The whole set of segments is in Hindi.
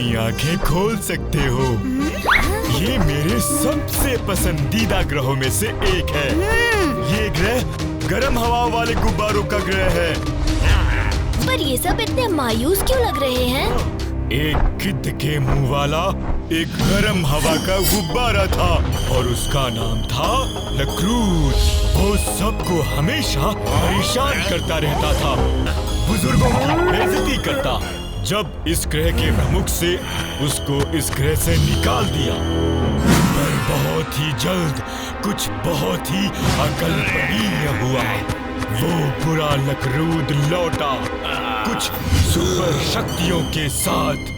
अपनी आंखें खोल सकते हो। ये मेरे सबसे पसंदीदा ग्रहों में से एक है। ये ग्रह गर्म हवा वाले गुब्बारों का ग्रह है। पर ये सब इतने मायूस क्यों लग रहे हैं? एक गिद्ध के मुंह वाला एक गर्म हवा का गुब्बारा था और उसका नाम था लकरूद। वो सबको हमेशा परेशान करता रहता था, बुजुर्गों की बेइज्जती करता। जब इस ग्रह के प्रमुख से उसको इस ग्रह से निकाल दिया, पर बहुत ही जल्द कुछ बहुत ही अकल्पनीय हुआ। वो बुरा लकरूद लौटा, कुछ सुपर शक्तियों के साथ।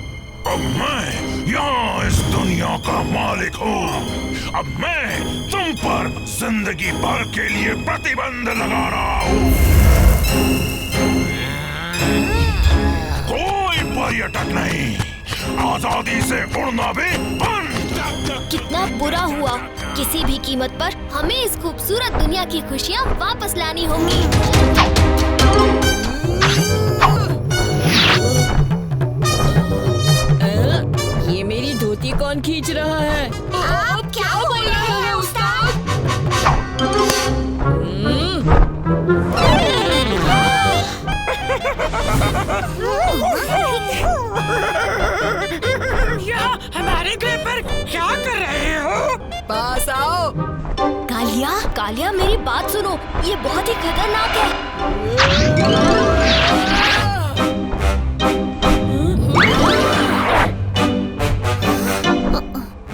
अब मैं यहाँ इस दुनिया का मालिक हूँ। अब मैं तुम पर जिंदगी भर के लिए प्रतिबंध लगा रहा हूँ। कोई पर्यटक नहीं, आजादी से उड़ना भी बंद। कितना बुरा हुआ। किसी भी कीमत पर हमें इस खूबसूरत दुनिया की खुशियाँ वापस लानी होंगी। ये मेरी धोती कौन खींच रहा है? आप क्या बोल रहे हैं उस्ताद? यहाँ हमारे घर पर क्या कर रहे हो? पास आओ। कालिया, कालिया मेरी बात सुनो, ये बहुत ही खतरनाक है।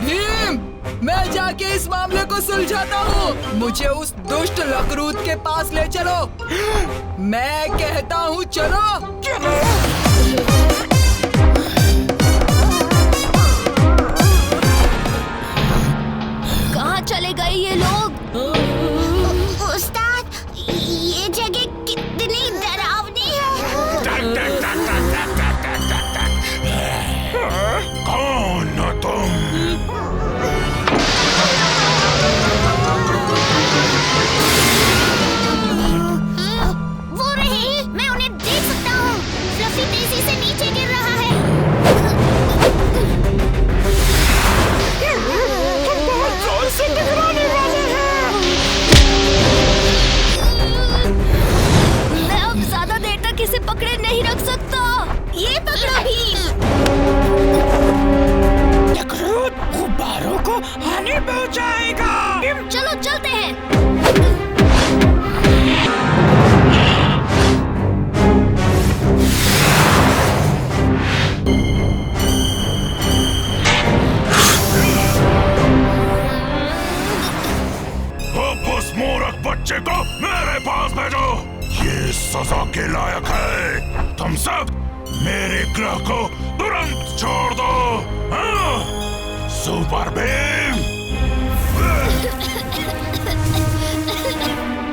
भीम, मैं जाके इस मामले को सुलझाता हूँ। मुझे उस दुष्ट लकरूद के पास ले चलो। मैं कहता हूँ चलो। कहाँ चले गए ये लोग? उस्ताद, ये जगह कितनी डरावनी है। कौन हो तुम? वो रहे, मैं उन्हें देख सकता हूँ। फ्लफी तेजी से नीचे गिर रहा है। बहुत जोर से टकराने वाले हैं। मैं अब ज्यादा देर तक इसे पकड़े नहीं रख सकता। ये पकड़ा भी। लकरूद गुब्बारों को हानि पहुंचाएगा। चलो चलते हैं। अब उस मूर्ख बच्चे को मेरे पास भेजो। ये सजा के लायक है। तुम सब मेरे ग्रह को तुरंत छोड़ दो। हाँ? सुपर भीम,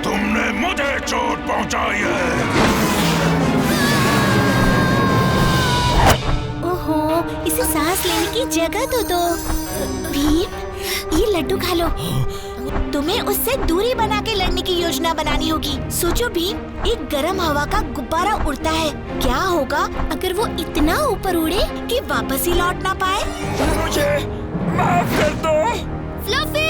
तुमने मुझे चोट पहुंचाई है। ओहो, इसे सांस लेने की जगह तो दो। भीम, ये लड्डू खा लो। तुम्हें उससे दूरी बना के लड़ने की योजना बनानी होगी। सोचो भीम, एक गर्म हवा का गुब्बारा उड़ता है। क्या होगा अगर वो इतना ऊपर उड़े कि वापस ही लौट ना पाए? मुझे माफ कर दो। फ्लफी!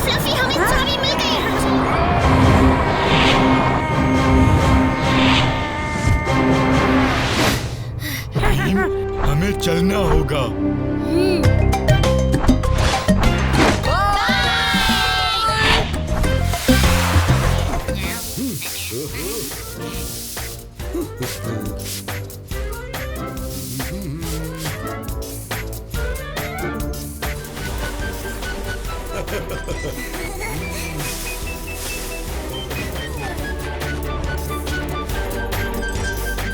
फ्लफी, हमें चाबी मिल गई। हमें चलना होगा।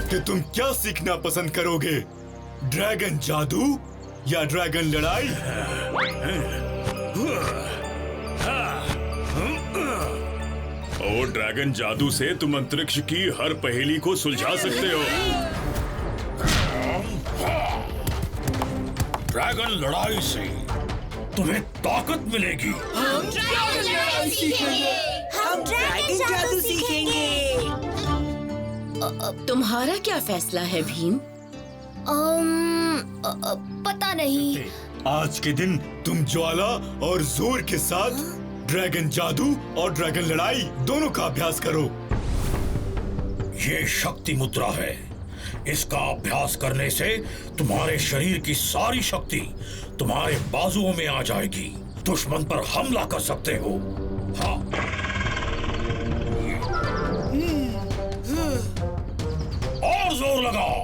कि तुम क्या सीखना पसंद करोगे? ड्रैगन जादू या ड्रैगन लड़ाई? और ड्रैगन जादू से तुम अंतरिक्ष की हर पहेली को सुलझा सकते हो। ड्रैगन लड़ाई से तुम्हें ताकत मिलेगी। हम ड्रैगन जादू सीखेंगे। तुम्हारा क्या फैसला है भीम? पता नहीं। आज के दिन तुम ज्वाला और जोर के साथ ड्रैगन जादू और ड्रैगन लड़ाई दोनों का अभ्यास करो। ये शक्ति मुद्रा है। इसका अभ्यास करने से तुम्हारे शरीर की सारी शक्ति तुम्हारे बाजुओं में आ जाएगी। दुश्मन पर हमला कर सकते हो। हाँ। और जोर लगाओ।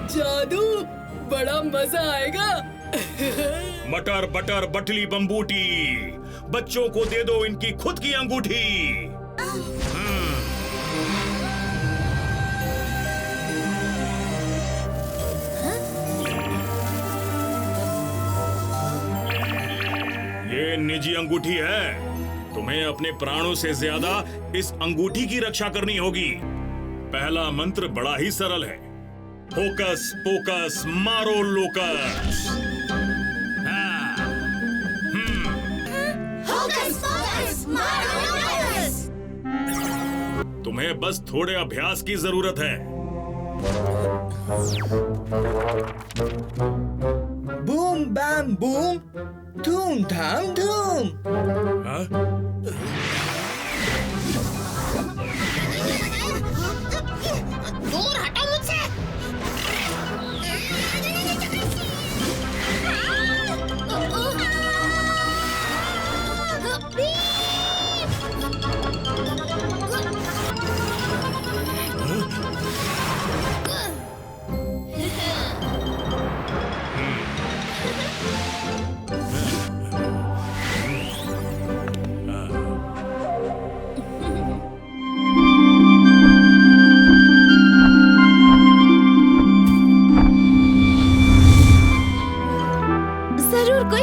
जादू, बड़ा मजा आएगा। मटर बटर बटली बम्बूटी, बच्चों को दे दो इनकी खुद की अंगूठी। ये निजी अंगूठी है। तुम्हें अपने प्राणों से ज्यादा इस अंगूठी की रक्षा करनी होगी। पहला मंत्र बड़ा ही सरल है। फोकस पोकस मारो लोकस। तुम्हें बस थोड़े अभ्यास की जरूरत है। बूम बैम बूम, धूम धाम धूम। दूर हटो मुझसे।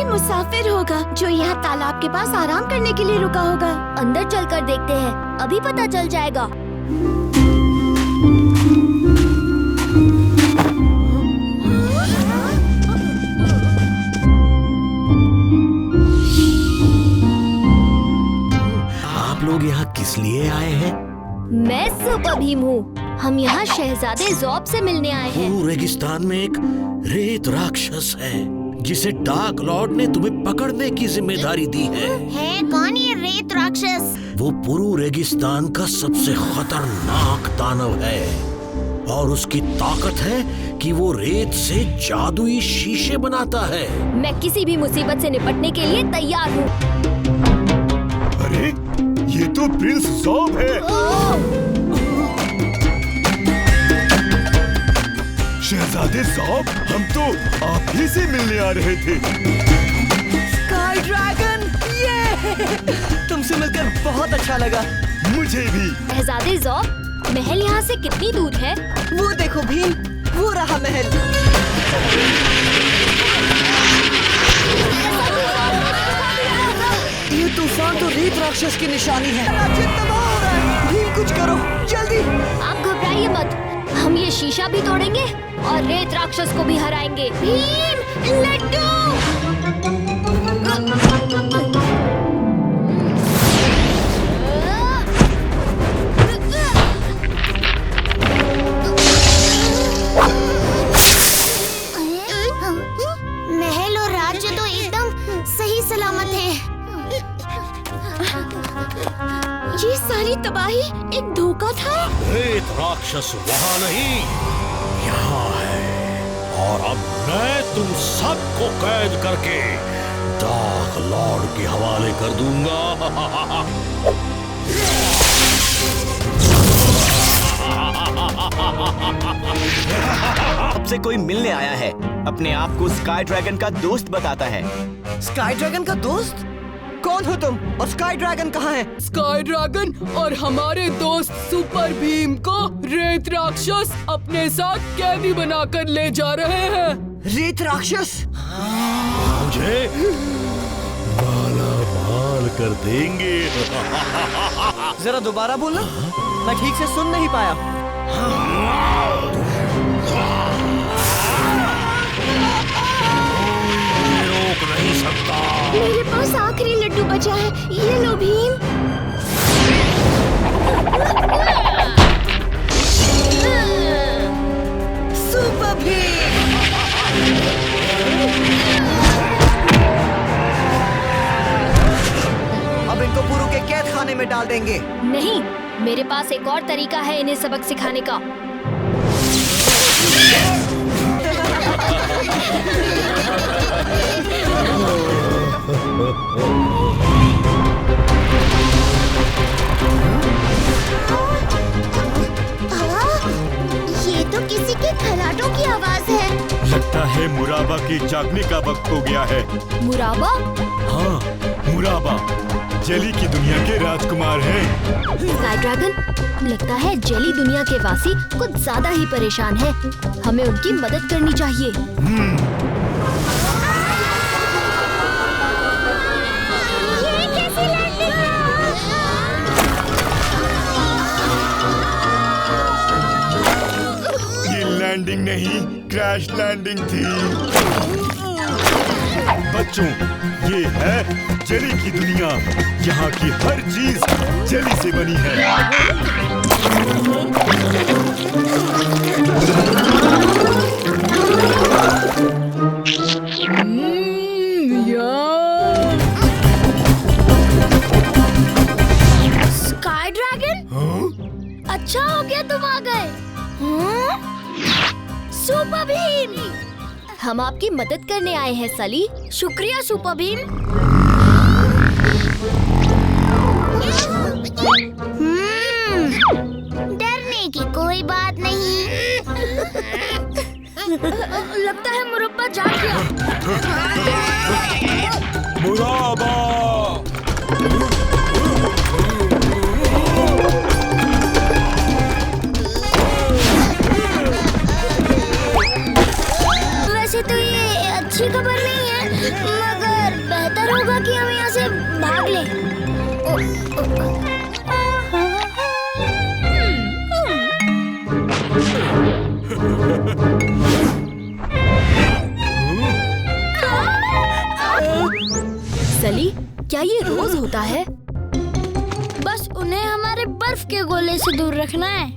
मुसाफिर होगा जो यहाँ तालाब के पास आराम करने के लिए रुका होगा। अंदर चलकर देखते हैं, अभी पता चल जाएगा। आप लोग यहाँ किस लिए आए हैं? मैं सुपर भीम हूँ। हम यहाँ शहजादे ज़ौब से मिलने आए हैं। पुरू रेगिस्तान में एक रेत राक्षस है जिसे डार्क लॉर्ड ने तुम्हें पकड़ने की जिम्मेदारी दी है कौन ये रेत राक्षस? वो पुरू रेगिस्तान का सबसे खतरनाक दानव है और उसकी ताकत है कि वो रेत से जादुई शीशे बनाता है। मैं किसी भी मुसीबत से निपटने के लिए तैयार हूँ। अरे ये तो प्रिंस ज़ौब है। शहजादे ज़ौब, हम तो आप ही से मिलने आ रहे थे। स्काई ड्रैगन, ये तुमसे मिलकर बहुत अच्छा लगा। मुझे भी। शहजादे ज़ौब, महल यहाँ से कितनी दूर है? वो देखो भीम, वो रहा महल। ये तूफान तो रेत राक्षस की निशानी है। राज्य तबाह हो रहा है। भीम कुछ करो जल्दी। आप घबराइए मत, हम ये शीशा भी तोड़ेंगे और रेत राक्षस को भी हराएंगे। भीम, लड्डू! महल और राज्य तो एकदम सही सलामत है। ये सारी तबाही एक धोखा था। रेत राक्षस वहाँ नहीं, यहाँ है और अब मैं तुम सबको कैद करके डार्क लॉर्ड के हवाले कर दूंगा। अब से कोई मिलने आया है, अपने आप को स्काई ड्रैगन का दोस्त बताता है। स्काई ड्रैगन का दोस्त? कौन हो तुम और स्काई ड्रैगन कहाँ है? स्काई ड्रैगन और हमारे दोस्त सुपर भीम को रेत राक्षस अपने साथ कैदी बनाकर ले जा रहे हैं। रेत राक्षस? मुझे माला माल कर देंगे। जरा दोबारा बोलना, मैं ठीक से सुन नहीं पाया। रोक नहीं सकता। मेरे पास आखिरी लड्डू बचा है, ये लो भीम। सुपर भीम! अब इनको पुरु के कैद खाने में डाल देंगे। नहीं, मेरे पास एक और तरीका है इन्हें सबक सिखाने का। ये तो किसी के खराटों की आवाज है। लगता है मुराबा की जागने का वक्त हो गया है। मुराबा? हाँ, मुराबा जेली की दुनिया के राजकुमार हैं। स्काई ड्रैगन, लगता है जेली दुनिया के वासी कुछ ज्यादा ही परेशान हैं। हमें उनकी मदद करनी चाहिए। ये कैसी लैंडिंग है? ये लैंडिंग नहीं, क्रैश लैंडिंग थी। बच्चों, ये है जेली की दुनिया। यहाँ की हर चीज जेली से बनी है। Sky dragon? अच्छा हो गया तुम आ गए। सुपर भीम, हम आपकी मदद करने आए हैं सली। शुक्रिया सुपर भीम। डरने की कोई बात नहीं। लगता है मुरब्बा जाग गया। मुराबा! वैसे तो ये अच्छी खबर नहीं है, मगर बेहतर होगा कि हम यहाँ से भाग लें। सली, क्या ये रोज होता है? बस उन्हें हमारे बर्फ के गोले से दूर रखना है।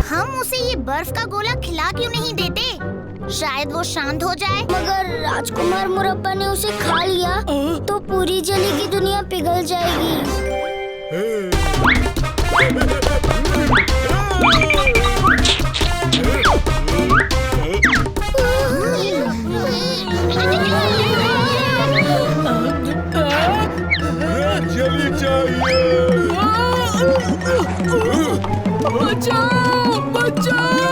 हम उसे ये बर्फ का गोला खिला क्यों नहीं देते? शायद वो शांत हो जाए। मगर राजकुमार मुरब्बा ने उसे खा लिया तो पूरी जली की दुनिया पिघल जाएगी। जली चाहिए। बचाओ, बचाओ!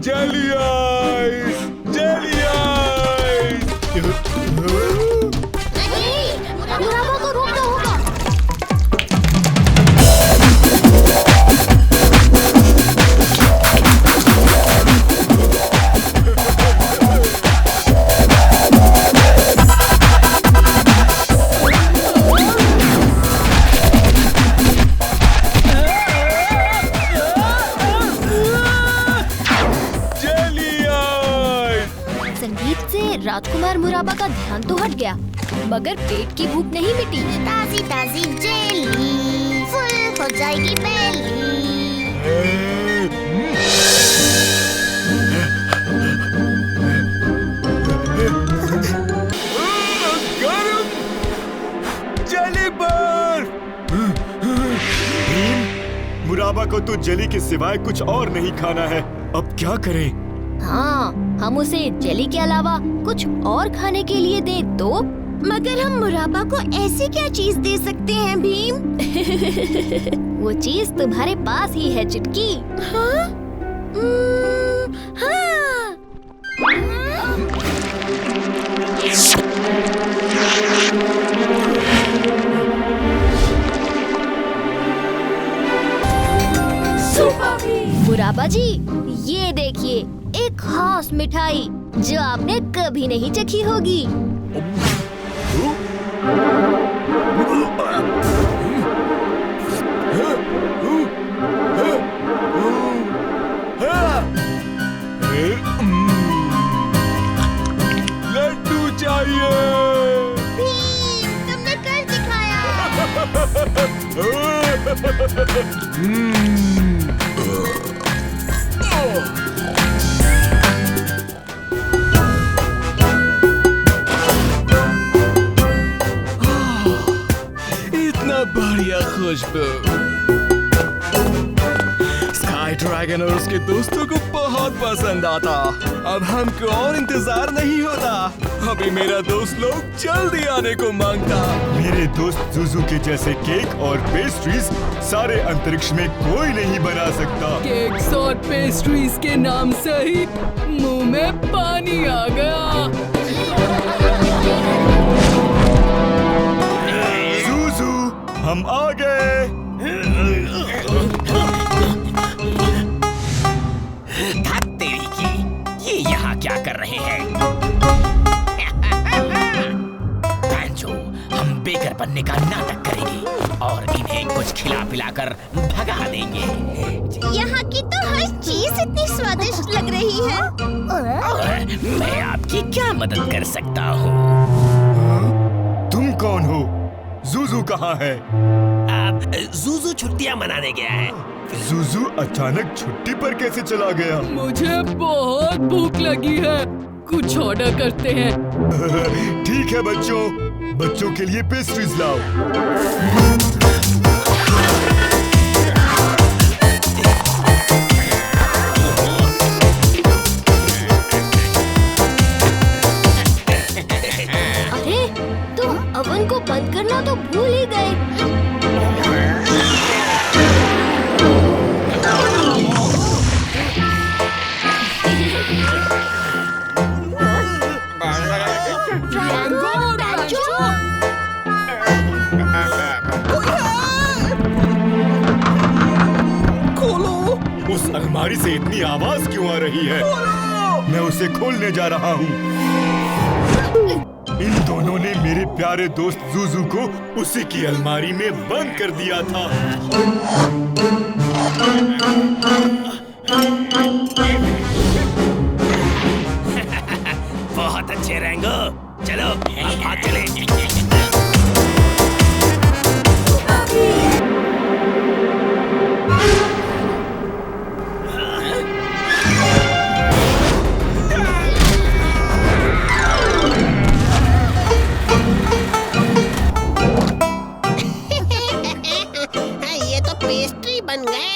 जली आइस, जली आइस। मुराबा को रोकना होगा। संगीत से राजकुमार मुराबा का ध्यान तो हट गया, मगर पेट की भूख नहीं मिटी। ताजी ताजी जेली फुल हो जाएगी बेली। गरम जली बर्फ। मुराबा को तो जली के सिवाय कुछ और नहीं खाना है। अब क्या करें? हाँ, हम उसे जेली के अलावा कुछ और खाने के लिए दें तो मगर हम मुराबा को ऐसी क्या चीज दे सकते हैं भीम? वो चीज तुम्हारे पास ही है चुटकी। हाँ? हाँ। मुराबा जी, ये देखिए एक खास मिठाई जो आपने कभी नहीं चखी होगी। लड्डू चाहिए। तुमने कर दिखाया। इतना बढ़िया खुशबू। स्काई ड्रैगन और उसके दोस्तों को बहुत पसंद आता। अब हमको और इंतजार नहीं होता। अभी मेरा दोस्त लोग जल्दी आने को मांगता। मेरे दोस्त जुजू के जैसे केक और पेस्ट्रीज सारे अंतरिक्ष में कोई नहीं बना सकता। केक्स और पेस्ट्रीज के नाम से ही मुंह में पानी आ गया। जुजू, हम आ गए। तेरी की, ये यहाँ क्या कर रहे हैं? पैंचो, हम बेकर बनने का नाटक करेंगे और इन्हें कुछ खिला पिलाकर भगा देंगे। यहाँ की तो हर चीज इतनी स्वादिष्ट लग रही है। मैं आपकी क्या मदद कर सकता हूँ? तुम कौन हो? जुजू कहाँ है? अब जूजू छुट्टियाँ मनाने गया है। जुजू अचानक छुट्टी पर कैसे चला गया? मुझे बहुत भूख लगी है, कुछ ऑर्डर करते हैं। ठीक है बच्चों, बच्चों के लिए पेस्ट्रीज लाओ। अरे, तुम अवन को बंद करना तो भूल ही गए। उस अलमारी से इतनी आवाज क्यों आ रही है? मैं उसे खोलने जा रहा हूँ। इन दोनों ने मेरे प्यारे दोस्त जुजू को उसी की अलमारी में बंद कर दिया था। बहुत अच्छे रेंगो, चलो अब भाग चले। ये तो पेस्ट्री बन गए।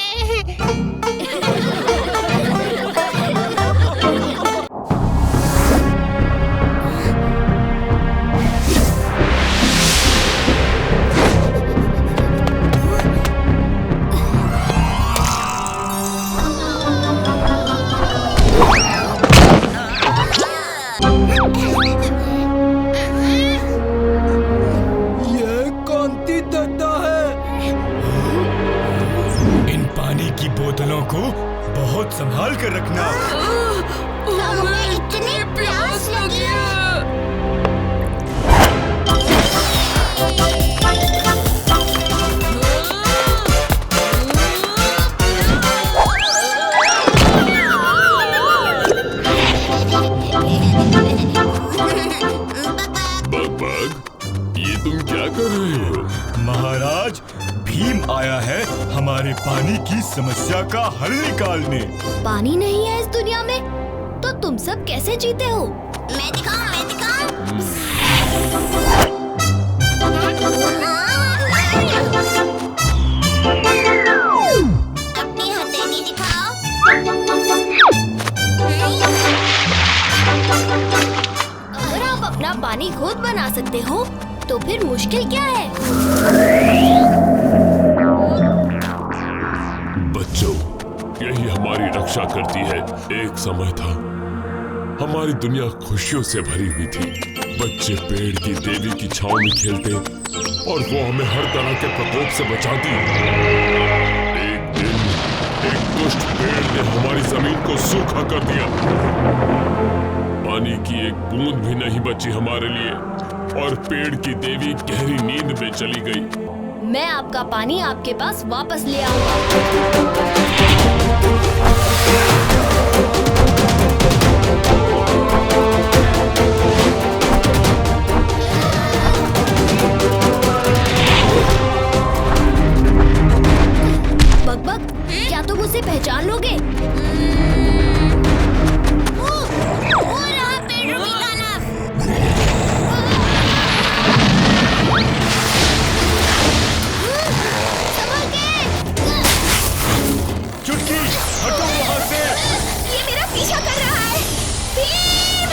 ये कांति दत्ता है। इन पानी की बोतलों को बहुत संभाल कर रखना। हमें इतनी प्यास लगी है। ये तुम क्या कर रहे हो? महाराज, भीम आया है हमारे पानी की समस्या का हल निकालने। पानी नहीं है इस दुनिया में, तो तुम सब कैसे जीते हो? मैं दिखाऊं, मैं दिखाऊं। अपनी हथेली दिखाओ। अगर आप अपना पानी खुद बना सकते हो तो फिर मुश्किल क्या है? बच्चों, यही हमारी रक्षा करती है। एक समय था हमारी दुनिया खुशियों से भरी हुई थी। बच्चे पेड़ की देवी की छांव में खेलते और वो हमें हर तरह के प्रकोप से बचाती। एक दिन एक दुष्ट पेड़ ने हमारी जमीन को सूखा कर दिया। पानी की एक बूंद भी नहीं बची हमारे लिए और पेड़ की देवी गहरी नींद में चली गई। मैं आपका पानी आपके पास वापस ले आऊंगा। बक-बक, क्या तुम उसे पहचान लोगे? वो रहा पेड़ दानव। चुटकी, हटो वहाँ से। ये मेरा पीछा कर रहा है। भीम!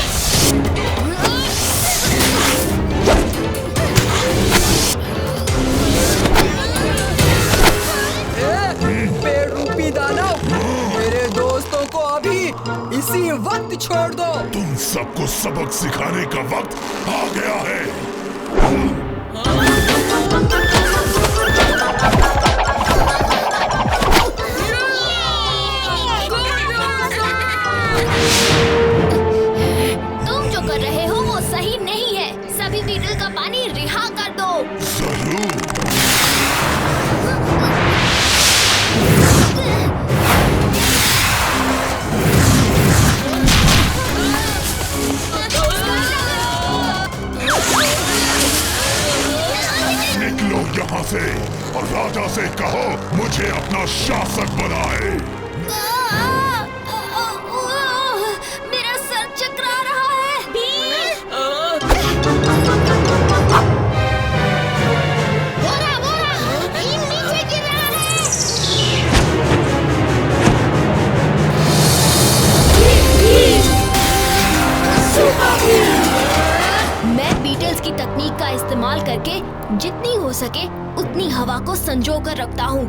पेड़ रूपी दानव, मेरे दोस्तों को अभी इसी वक्त छोड़ दो। तुम सबको सबक सिखाने का वक्त आ गया है। तुम जो कर रहे हो वो सही नहीं है। सभी बीटल का पानी रिहा कर दो। जरूर। निकलो यहाँ से और राजा से कहो मुझे अपना शासक बनाए। मेरा सर चकरा रहा है। भीम नीचे गिर रहा है। मैं बीटल्स की तकनीक का इस्तेमाल करके जितनी हो सके उतनी हवा को संजो कर रखता हूँ।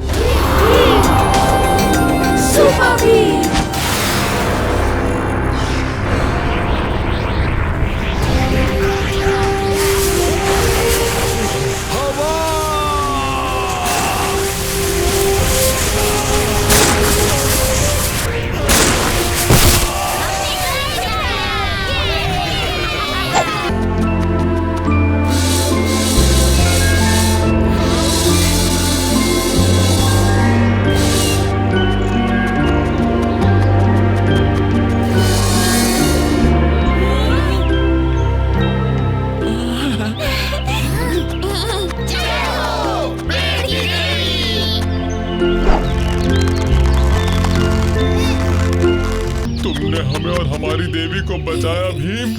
तुमने हमें और हमारी देवी को बचाया भीम।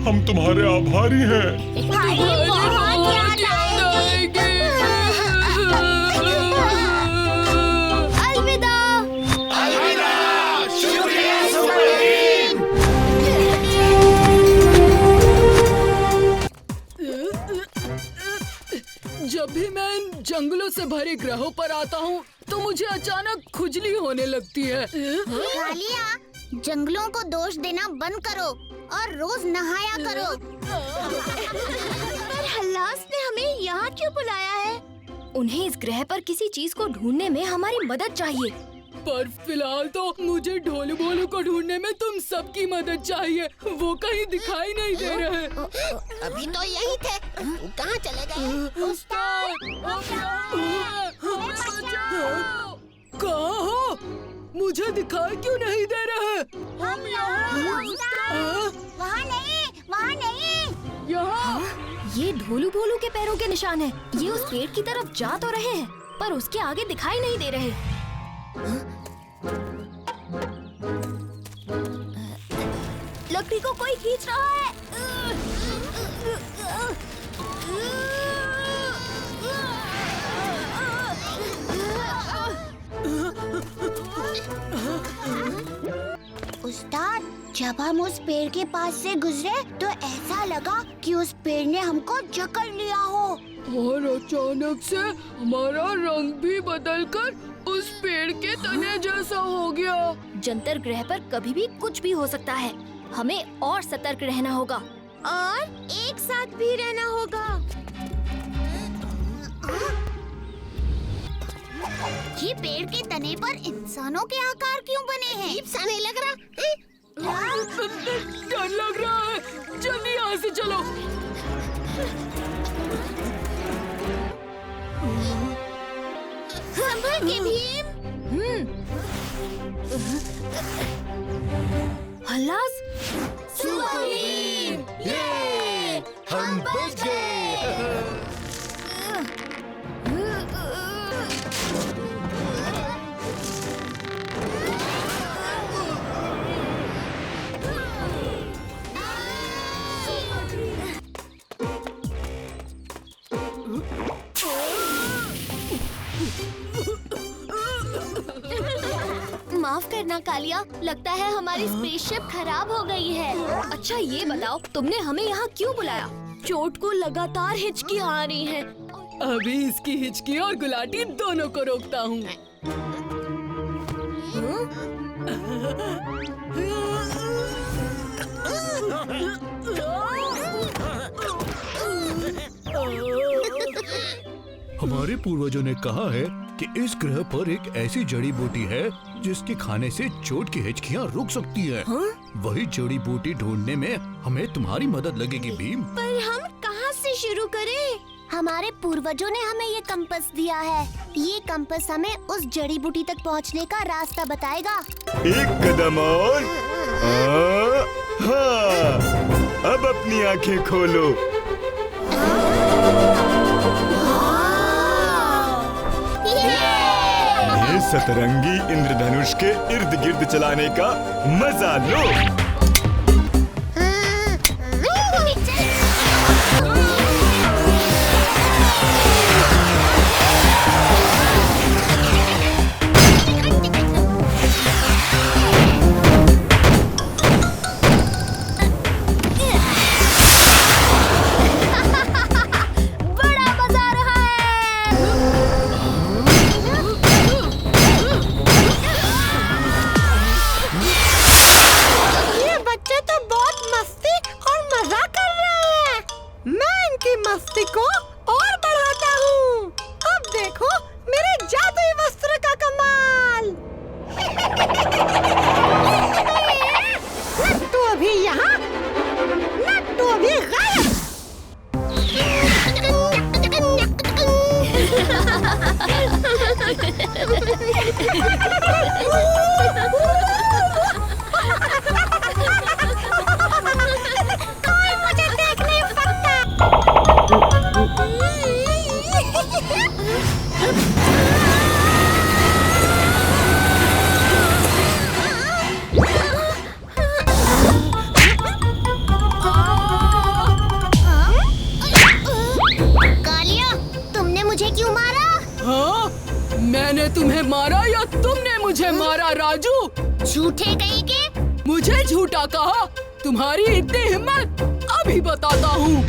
हम तुम्हारे आभारी हैं। बहुत याद आएगी। अलविदा। शुक्रिया सुपर भीम। जब भी मैं इन जंगलों से भरे ग्रहों पर आता हूँ तो मुझे अचानक खुजली होने लगती है। कालिया, जंगलों को दोष देना बंद करो और रोज नहाया करो। पर हल्लास ने हमें यहाँ क्यों बुलाया है? उन्हें इस ग्रह पर किसी चीज को ढूंढने में हमारी मदद चाहिए। पर फिलहाल तो मुझे ढोलू भोलू को ढूंढने में तुम सबकी मदद चाहिए। वो कहीं दिखाई नहीं दे रहे। अभी तो यही थे, कहाँ चले गए? कहाँ हो? मुझे दिखाई क्यों नहीं दे रहे? हम यहाँ। वहाँ नहीं। यहाँ। ये ढोलू भोलू के पैरों के निशान हैं। ये उस पेड़ की तरफ जा तो रहे हैं पर उसके आगे दिखाई नहीं दे रहे। लकड़ी को कोई खींच रहा है। उस्ताद, जब हम उस पेड़ के पास से गुजरे तो ऐसा लगा कि उस पेड़ ने हमको जकड़ लिया हो। और अचानक से हमारा रंग भी बदलकर उस पेड़ के तने जैसा हो गया। जंतर ग्रह पर कभी भी कुछ भी हो सकता है। हमें और सतर्क रहना होगा और एक साथ भी रहना होगा। ये पेड़ के तने पर इंसानों के आकार क्यों बने हैं? अजीब सा नहीं लग रहा? डर लग रहा है, जल्दी यहाँ से चलो। संभल के भीम। हल्लास, सुपर भीम! ये! हम बच गए! माफ करना कालिया, लगता है हमारी स्पेसशिप खराब हो गई है। अच्छा ये बताओ, तुमने हमें यहाँ क्यों बुलाया? चोट को लगातार हिचकी आ रही है। अभी इसकी हिचकी और गुलाटी दोनों को रोकता हूँ। हमारे पूर्वजों ने कहा है कि इस ग्रह पर एक ऐसी जड़ी बूटी है जिसके खाने से चोट की हिचकियाँ रुक सकती है। वही जड़ी बूटी ढूंढने में हमें तुम्हारी मदद लगेगी भीम। पर हम कहाँ से शुरू करें? हमारे पूर्वजों ने हमें ये कंपास दिया है। ये कंपास हमें उस जड़ी बूटी तक पहुँचने का रास्ता बताएगा। एक कदम और। हाँ, अब अपनी आंखें खोलो। ये सतरंगी इंद्रधनुष के इर्द गिर्द चलाने का मजा लो। मस्ती को और बढ़ाता हूँ। अब देखो मेरे जादुई वस्त्र का कमाल। लट्टू अभी यहाँ, लट्टू अभी गायब। कोई मुझे देख नहीं सकता। कालिया, तुमने मुझे क्यों मारा? हाँ? मैंने तुम्हें मारा या तुमने मुझे मारा राजू? झूठे कहीं के? मुझे झूठा कहा? तुम्हारी इतनी हिम्मत? अभी बताता हूँ।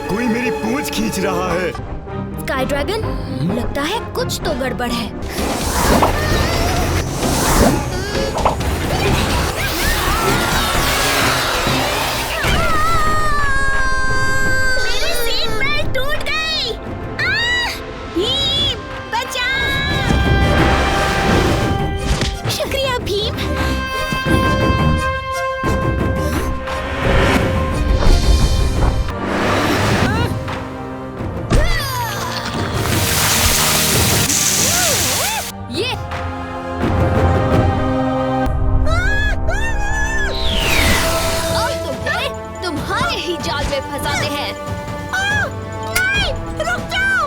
कोई मेरी पूंछ खींच रहा है। स्काई ड्रैगन, लगता है कुछ तो गड़बड़ है। मेरी सीट बेल्ट टूट गई। भीम, बचा! शुक्रिया भीम। ये और तुम्हारे ही जाल में फंसाते हैं। नहीं, रुक जाओ।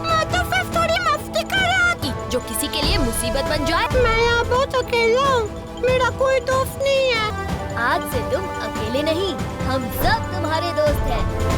मैं तो सिर्फ थोड़ी मस्ती कर रहा थी। जो किसी के लिए मुसीबत बन जाए। मैं यहाँ बहुत अकेला हूँ। मेरा कोई दोस्त नहीं है। आज से तुम अकेले नहीं, हम सब तुम्हारे दोस्त हैं।